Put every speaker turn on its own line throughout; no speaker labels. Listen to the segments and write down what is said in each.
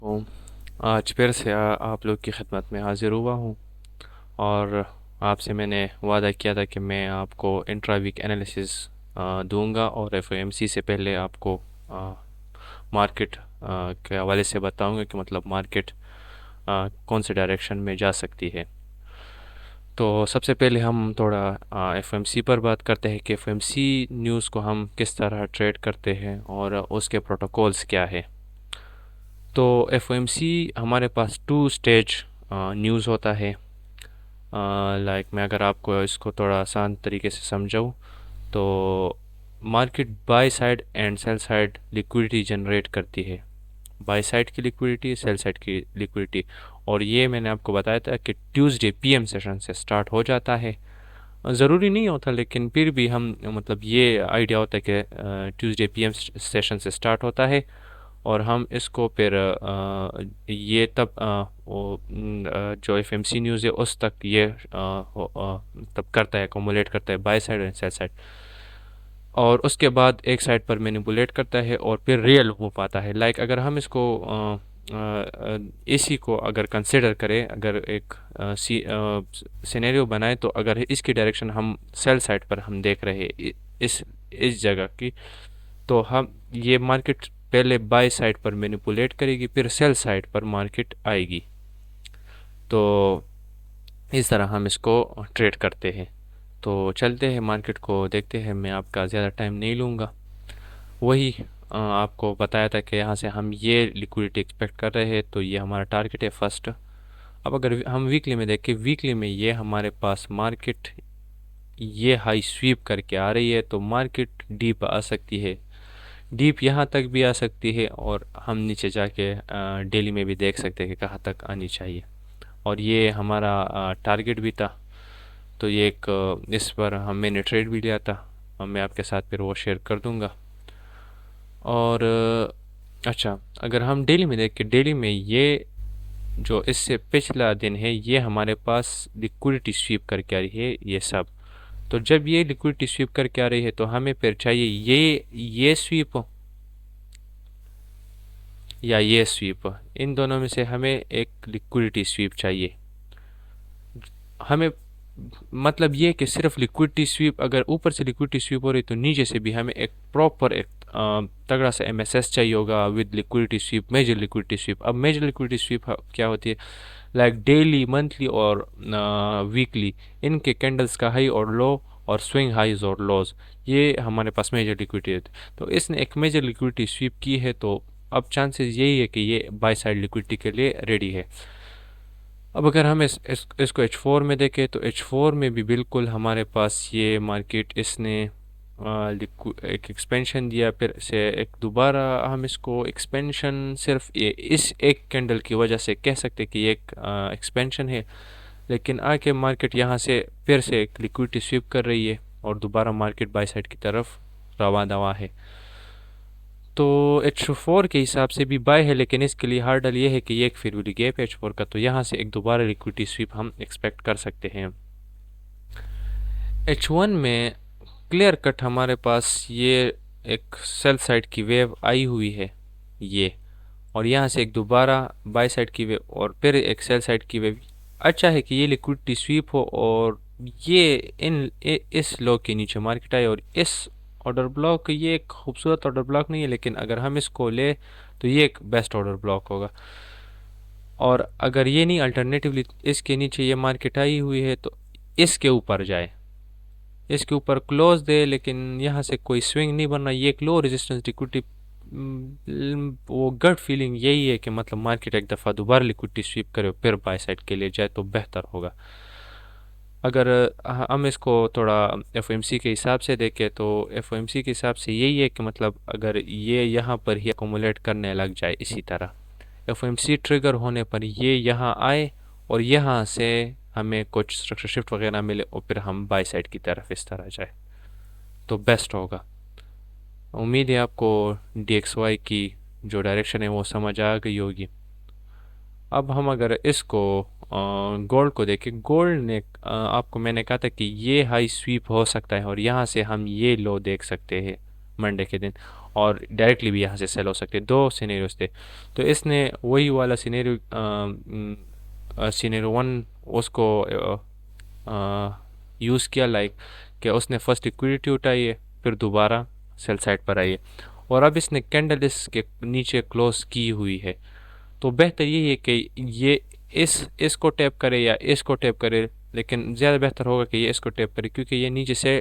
तो आज फिर से आप लोग की खिदमत में हाज़िर हुआ हूँ और आपसे मैंने वादा किया था कि मैं आपको इंट्रा वीक एनालिसिस दूंगा और एफओएमसी से पहले आपको मार्केट के हवाले से बताऊंगा कि मतलब मार्केट कौन से डायरेक्शन में जा सकती है। तो सबसे पहले हम थोड़ा एफओएमसी पर बात करते हैं कि एफओएमसी न्यूज़ को हम किस तरह ट्रेड करते हैं और उसके प्रोटोकॉल्स क्या है। तो एफओएमसी हमारे पास टू स्टेज न्यूज़ होता है। लाइक मैं अगर आपको इसको थोड़ा आसान तरीके से समझाऊँ तो market by side and sell side liquidity generate करती है। बाय साइड की लिक्विडिटी, सेल साइड की लिक्विडिटी, और ये मैंने आपको बताया था कि ट्यूसडे पीएम सेशन से स्टार्ट हो जाता है। ज़रूरी नहीं होता लेकिन फिर भी हम मतलब ये आइडिया होता है कि ट्यूसडे पीएम सेशन से स्टार्ट होता है और हम इसको फिर ये तब जो एफएमसी न्यूज़ है उस तक ये तब करता है, अकोमोलेट करता है by side and sell side, और उसके बाद एक साइड पर मैनिपुलेट करता है और फिर रियल मूव आता है। लाइक अगर हम इसको इसी को अगर कंसिडर करें, अगर एक सिनेरियो बनाए, तो अगर इसकी डायरेक्शन हम सेल साइड पर हम देख रहे हैं इस जगह की, तो हम ये मार्केट पहले बाय साइड पर मैनिपुलेट करेगी, फिर सेल साइड पर मार्केट आएगी। तो इस तरह हम इसको ट्रेड करते हैं। तो चलते हैं मार्केट को देखते हैं, मैं आपका ज़्यादा टाइम नहीं लूँगा। वही आपको बताया था कि यहाँ से हम ये लिक्विडिटी एक्सपेक्ट कर रहे हैं, तो ये हमारा टारगेट है फर्स्ट। अब अगर हम वीकली में देखें, वीकली में ये हमारे पास मार्केट ये हाई स्वीप करके आ रही है, तो मार्केट डीप आ सकती है, डीप यहाँ तक भी आ सकती है, और हम नीचे जाके डेली में भी देख सकते हैं कि कहाँ तक आनी चाहिए, और ये हमारा टारगेट भी था। तो ये एक इस पर मैंने ट्रेड भी लिया था, मैं आपके साथ फिर वो शेयर कर दूंगा। और अच्छा, अगर हम डेली में देखें, डेली में ये जो इससे पिछला दिन है ये हमारे पास लिक्विडिटी स्वीप करके आ रही है ये सब। तो जब ये लिक्विडिटी स्वीप करके आ रही है तो हमें फिर चाहिए ये स्वीप या ये स्वीप, इन दोनों में से हमें एक लिक्विडिटी स्वीप चाहिए। हमें मतलब ये कि सिर्फ लिक्विडिटी स्वीप, अगर ऊपर से लिक्विडिटी स्वीप हो रही तो नीचे से भी हमें एक प्रॉपर एक तगड़ा सा एमएसएस चाहिए होगा with liquidity sweep, major liquidity sweep. अब मेजर लिक्विडिटी स्वीप क्या होती है? लाइक डेली, मंथली और वीकली, इनके कैंडल्स का हाई और लो और स्विंग हाइज और लोज, ये हमारे पास मेजर लिक्विडिटी है। तो इसने एक मेजर लिक्विडिटी स्वीप की है, तो अब चांसेस यही है कि ये बाय साइड लिक्विडिटी के लिए रेडी है। अब अगर हम इसको H4 में देखें, तो H4 में भी बिल्कुल हमारे पास ये मार्केट इसने एक एक्सपेंशन दिया, फिर से एक दोबारा हम इसको एक्सपेंशन सिर्फ इस एक कैंडल की वजह से कह सकते कि ये एक एक्सपेंशन है, लेकिन आके मार्केट यहाँ से फिर से एक लिक्विडिटी स्वीप कर रही है और दोबारा मार्केट बाय साइड की तरफ रवा दवा है। तो H4 के हिसाब से भी बाय है, लेकिन इसके लिए हार्डल ये है कि ये एक फिर भी गैप है H4 का, तो यहाँ से एक दोबारा लिक्विडिटी स्वीप हम एक्सपेक्ट कर सकते हैं। H1 में क्लियर कट हमारे पास ये एक सेल साइड की वेव आई हुई है ये, और यहाँ से एक दोबारा बाय साइड की वेव और फिर एक सेल साइड की वेव। अच्छा है कि ये लिक्विडिटी स्वीप हो और ये इस लो के नीचे मार्केट आए, और इस ऑर्डर ब्लॉक, ये एक खूबसूरत ऑर्डर ब्लॉक नहीं है, लेकिन अगर हम इसको ले तो ये एक बेस्ट ऑर्डर ब्लॉक होगा। और अगर ये नहीं, अल्टरनेटिवली इसके नीचे ये मार्केट आई हुई है तो इसके ऊपर जाए, इसके ऊपर क्लोज दे, लेकिन यहाँ से कोई स्विंग नहीं बनना, ये एक लो रेजिस्टेंस लिक्विडिटी। वो गट फीलिंग यही है कि मतलब मार्केट एक दफ़ा दोबारा लिक्विडिटी स्वीप करे फिर बाय साइड के लिए जाए तो बेहतर होगा। अगर हम इसको थोड़ा एफओएमसी के हिसाब से देखें, तो एफओएमसी के हिसाब से यही है कि मतलब अगर ये यहाँ पर ही अकोमुलेट करने लग जाए इसी तरह, एफओएमसी ट्रिगर होने पर ये यहाँ आए और यहाँ से हमें कुछ स्ट्रक्चर शिफ्ट वगैरह मिले और फिर हम बाय साइड की तरफ इस तरह जाए तो बेस्ट होगा। उम्मीद है आपको DXY की जो डायरेक्शन है वो समझ आ गई होगी। अब हम अगर इसको गोल्ड को देखें, गोल्ड ने आपको मैंने कहा था कि ये हाई स्वीप हो सकता है और यहाँ से हम ये लो देख सकते हैं मंडे के दिन, और डायरेक्टली भी यहाँ से सेल हो सकते हैं। दो सिनेरियोस थे। तो इसने वही वाला सिनेरियो वन उसको यूज़ किया, लाइक कि उसने फर्स्ट लिक्विडिटी उठाई है, फिर दोबारा सेल साइड पर आई है, और अब इसने कैंडल इसके नीचे क्लोज की हुई है। तो बेहतर यही है कि ये इसको टैप करे या इसको टैप करे, लेकिन ज़्यादा बेहतर होगा कि ये इसको टैप करे, क्योंकि ये नीचे से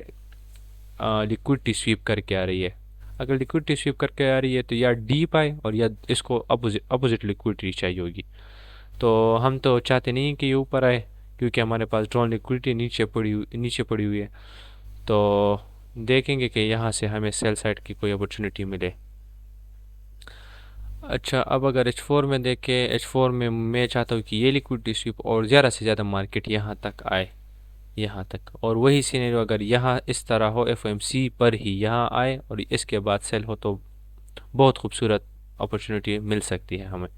लिक्विडिटी स्वीप करके आ रही है। अगर लिक्विडिटी स्वीप करके आ रही है तो या डीप आए और या इसको अपोजिट लिक्विडिटी चाहिए होगी। तो हम तो चाहते नहीं कि ये ऊपर आए, क्योंकि हमारे पास ड्रॉन लिक्विडिटी नीचे पड़ी हुई है। तो देखेंगे कि यहाँ से हमें सेल साइड की कोई अपॉर्चुनिटी मिले। अच्छा, अब अगर H4 में देखें, H4 में मैं चाहता हूँ कि ये लिक्विडिटी स्वीप और ज़्यादा से ज़्यादा मार्केट यहाँ तक आए, यहाँ तक। और वही सीनेरियो अगर यहाँ इस तरह हो, FOMC पर ही यहाँ आए और इसके बाद सेल हो, तो बहुत खूबसूरत अपॉर्चुनिटी मिल सकती है हमें।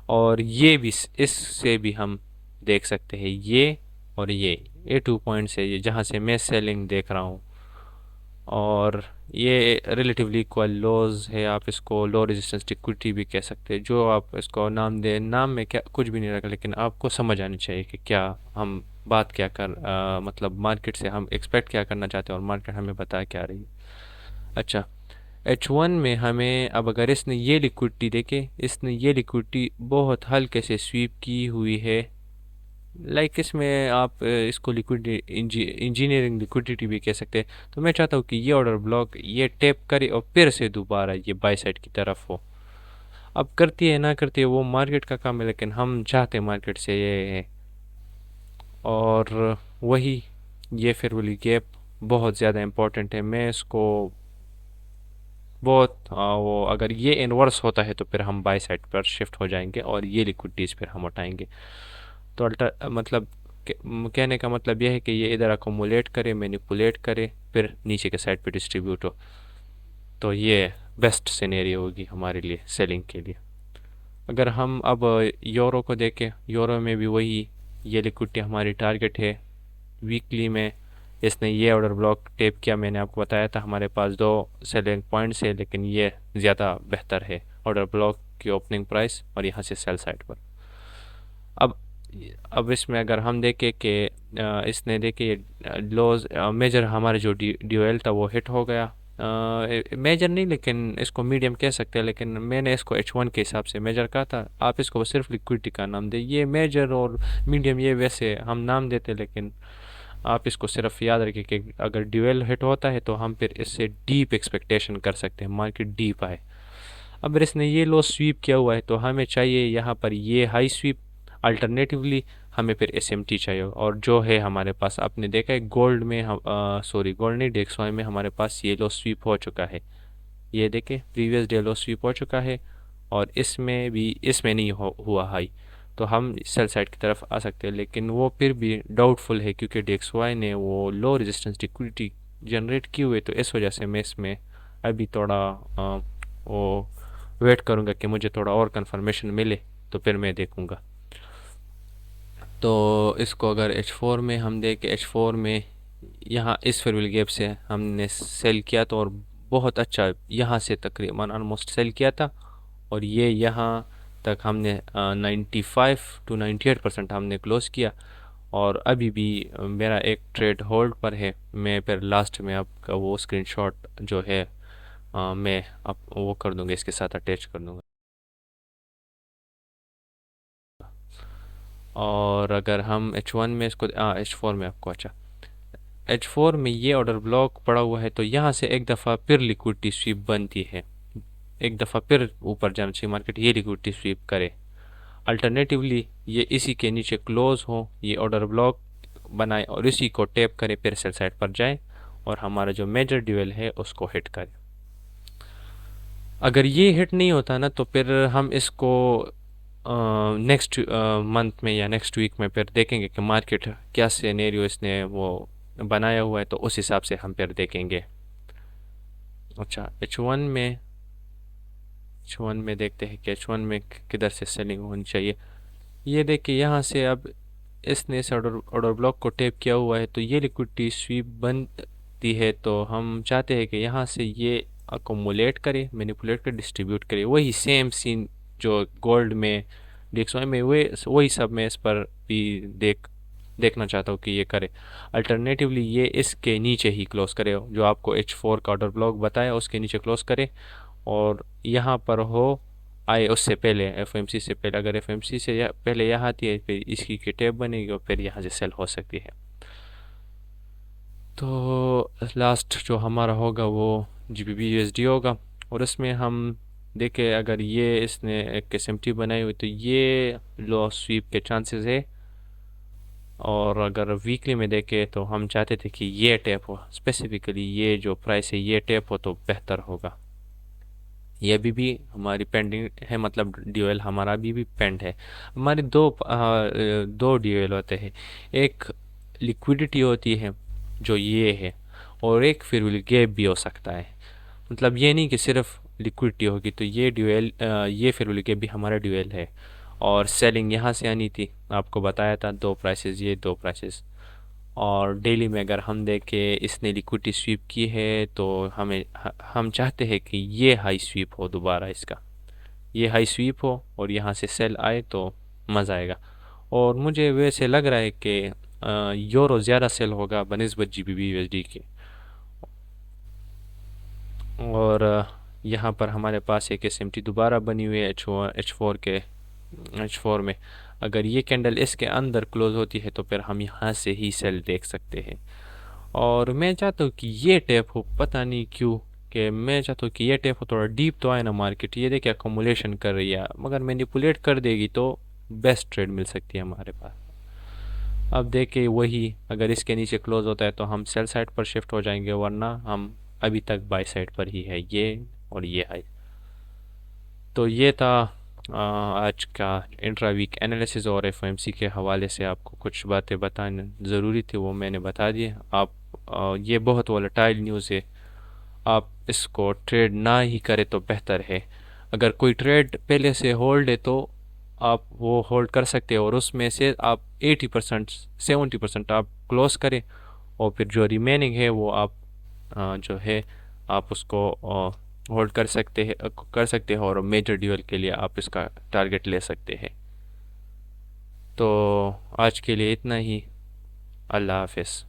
और ये भी इससे भी हम देख सकते हैं, ये और ये 2 पॉइंट्स है, ये जहाँ से मैं सेलिंग देख रहा हूँ। और ये रिलेटिवली इक्वल लोज है, आप इसको लो रेजिस्टेंस लिक्विडिटी भी कह सकते हैं, जो आप इसको नाम दें। नाम में क्या कुछ भी नहीं रखा, लेकिन आपको समझ आनी चाहिए कि क्या हम बात क्या मतलब मार्केट से हम एक्सपेक्ट क्या करना चाहते हैं और मार्केट हमें बता क्या रही है। अच्छा, H1 में हमें अब अगर इसने ये लिक्विडिटी देखे, इसने ये लिक्विडिटी बहुत हल्के से स्वीप की हुई है, लाइक इसमें आप इसको लिक्विडिटी इंजीनियरिंग लिक्विडिटी भी कह सकते हैं। तो मैं चाहता हूँ कि ये ऑर्डर ब्लॉक ये टैप करे और फिर से दोबारा ये बाई साइड की तरफ हो। अब करती है ना करती है वो मार्केट का काम है, लेकिन हम चाहते हैं मार्केट से ये है। और वही ये फिर वाली गैप बहुत ज़्यादा इम्पोर्टेंट है। मैं इसको बहुत वो अगर ये इन्वर्स होता है तो फिर हम बाई साइड पर शिफ्ट हो जाएंगे और ये लिक्विडिटीज़ फिर हम उठाएंगे। तो मतलब कहने का मतलब यह है कि ये इधर अकोमुलेट करे, मैनिपुलेट करे, फिर नीचे के साइड पे डिस्ट्रीब्यूट हो। तो ये बेस्ट सिनेरियो होगी हमारे लिए सेलिंग के लिए। अगर हम अब यूरो को देखें, यूरो में भी वही ये लिक्विडिटी हमारी टारगेट है। वीकली में इसने ये ऑर्डर ब्लॉक टेप किया, मैंने आपको बताया था हमारे पास दो सेलिंग पॉइंट्स है, लेकिन ये ज़्यादा बेहतर है ऑर्डर ब्लॉक की ओपनिंग प्राइस और यहाँ से सेल साइड पर। अब इसमें अगर हम देखें कि इसने देखे लोज मेजर हमारे जो ड्यूएल था वो हिट हो गया। मेजर नहीं, लेकिन इसको मीडियम कह सकते हैं, लेकिन मैंने इसको H1 के हिसाब से मेजर कहा था। आप इसको सिर्फ लिक्विडिटी का नाम दें, ये मेजर और मीडियम ये वैसे हम नाम देते, लेकिन आप इसको सिर्फ याद रखिए कि अगर ड्यूएल हिट होता है तो हम फिर इससे डीप एक्सपेक्टेशन कर सकते हैं, मार्केट डीप आए। अब इसने ये लो स्वीप किया हुआ है तो हमें चाहिए यहाँ पर ये हाई स्वीप। अल्टरनेटिवली हमें फिर SMT चाहिए, और जो है हमारे पास आपने देखा है गोल्ड में हम सॉरी गोल्ड नहीं, DXY में हमारे पास ये लो स्वीप हो चुका है। ये देखें प्रीवियस डे लो स्वीप हो चुका है, और इसमें भी इसमें नहीं हुआ हाई, तो हम सेल साइड की तरफ आ सकते हैं। लेकिन वो फिर भी डाउटफुल है, क्योंकि DXY ने वो लो रेजिस्टेंस लिक्विडिटी जनरेट की हुई, तो इस वजह से मैं इसमें अभी थोड़ा वो वेट करूँगा कि मुझे थोड़ा और कंफर्मेशन मिले, तो फिर मैं देखूँगा। तो इसको अगर H4 में हम देखें, H4 में यहाँ इस फेयरवेल गैप से हमने सेल किया, तो और बहुत अच्छा यहाँ से तकरीबन ऑलमोस्ट सेल किया था, और ये यहाँ तक हमने 95 to 98% हमने क्लोज किया। और अभी भी मेरा एक ट्रेड होल्ड पर है। मैं फिर लास्ट में आपका वो स्क्रीनशॉट जो है मैं आप वो कर दूँगा, इसके साथ अटैच कर दूँगा। और अगर हम H1 में इसको H4 में आपको अच्छा H4 में ये ऑर्डर ब्लॉक पड़ा हुआ है, तो यहाँ से एक दफ़ा फिर लिक्विडिटी स्वीप बनती है, एक दफ़ा फिर ऊपर जाना चाहिए मार्केट, ये लिक्विडिटी स्वीप करे। अल्टरनेटिवली ये इसी के नीचे क्लोज हो, ये ऑर्डर ब्लॉक बनाए और इसी को टैप करे, फिर सेल साइड पर जाए और हमारा जो मेजर ड्यूएल है उसको हिट करे। अगर ये हिट नहीं होता ना, तो फिर हम इसको नेक्स्ट मंथ में या नेक्स्ट वीक में फिर देखेंगे कि मार्केट क्या सिनेरियो इसने वो बनाया हुआ है, तो उस हिसाब से हम फिर देखेंगे। अच्छा, H1 में देखते हैं कि H1 में किधर से सेलिंग होनी चाहिए। ये देखिए यहाँ से अब इसने इस ऑर्डर ब्लॉक को टैप किया हुआ है, तो ये लिक्विडिटी स्वीप बनती है, तो हम चाहते हैं कि यहाँ से ये अकोमुलेट करे, मैनिपुलेट करे, डिस्ट्रीब्यूट करे। वही सेम सीन जो गोल्ड में, DXY में, वही सब मैं इस पर भी देखना चाहता हूँ कि ये करे। अल्टरनेटिवली ये इसके नीचे ही क्लोज करे, जो आपको H4 का ऑर्डर ब्लॉक बताया उसके नीचे क्लोज करे, और यहाँ पर हो आए उससे पहले, FOMC से पहले। अगर FOMC से पहले यहाँ आती है, फिर इसकी की टेप बनेगी और फिर यहाँ से सेल हो सकती है। तो लास्ट जो हमारा होगा वो GBP USD होगा, और इसमें हम देखें अगर ये इसने एक SMT बनाई हुई तो ये लो स्वीप के चांसेस है। और अगर वीकली में देखें तो हम चाहते थे कि ये टैप हो, स्पेसिफिकली ये जो प्राइस है ये टैप हो तो बेहतर होगा। ये भी हमारी पेंडिंग है, मतलब ड्यूएल हमारा भी पेंड है। हमारे दो ड्यूएल होते हैं, एक लिक्विडिटी होती है जो ये है, और एक फिर गैप भी हो सकता है। मतलब ये नहीं कि सिर्फ लिक्विडिटी होगी, तो ये ड्यूएल, ये फिर गैप भी हमारा ड्यूएल है। और सेलिंग यहाँ से आनी थी, आपको बताया था दो प्राइसेस, ये दो प्राइसेस। और डेली में अगर हम देखें इसने लिक्विडिटी स्वीप की है, तो हम चाहते हैं कि ये हाई स्वीप हो दोबारा, इसका ये हाई स्वीप हो और यहाँ से सेल आए तो मज़ा आएगा। और मुझे वैसे लग रहा है कि यूरो ज़्यादा सेल होगा बनिस्बत GBP USD के। और यहाँ पर हमारे पास एक SMT दोबारा बनी हुई है H4 में। अगर ये कैंडल इसके अंदर क्लोज होती है तो फिर हम यहाँ से ही सेल देख सकते हैं। और मैं चाहता हूँ कि ये टैप हो, पता नहीं क्यों, कि मैं चाहता हूँ कि ये टैप हो, थोड़ा डीप तो आए ना मार्केट। ये देखिए अकोमुलेशन कर रही है, मगर मैनिपुलेट कर देगी तो बेस्ट ट्रेड मिल सकती है हमारे पास। अब देखिए वही, अगर इसके नीचे क्लोज होता है तो हम सेल साइड पर शिफ्ट हो जाएंगे, वरना हम अभी तक बाय साइड पर ही है, ये और ये हाई। तो ये था आज का इंट्रा वीक एनालिसिस, और FOMC के हवाले से आपको कुछ बातें बताना ज़रूरी थी, वो मैंने बता दी। आप ये बहुत वोलेटाइल न्यूज़ है, आप इसको ट्रेड ना ही करें तो बेहतर है। अगर कोई ट्रेड पहले से होल्ड है तो आप वो होल्ड कर सकते हैं, और उसमें से आप 80% 70% आप क्लोज करें, और फिर जो रिमेनिंग है वो आप जो है आप उसको होल्ड कर सकते हैं और मेजर ड्यूअल के लिए आप इसका टारगेट ले सकते हैं। तो आज के लिए इतना ही। अल्लाह हाफिज़।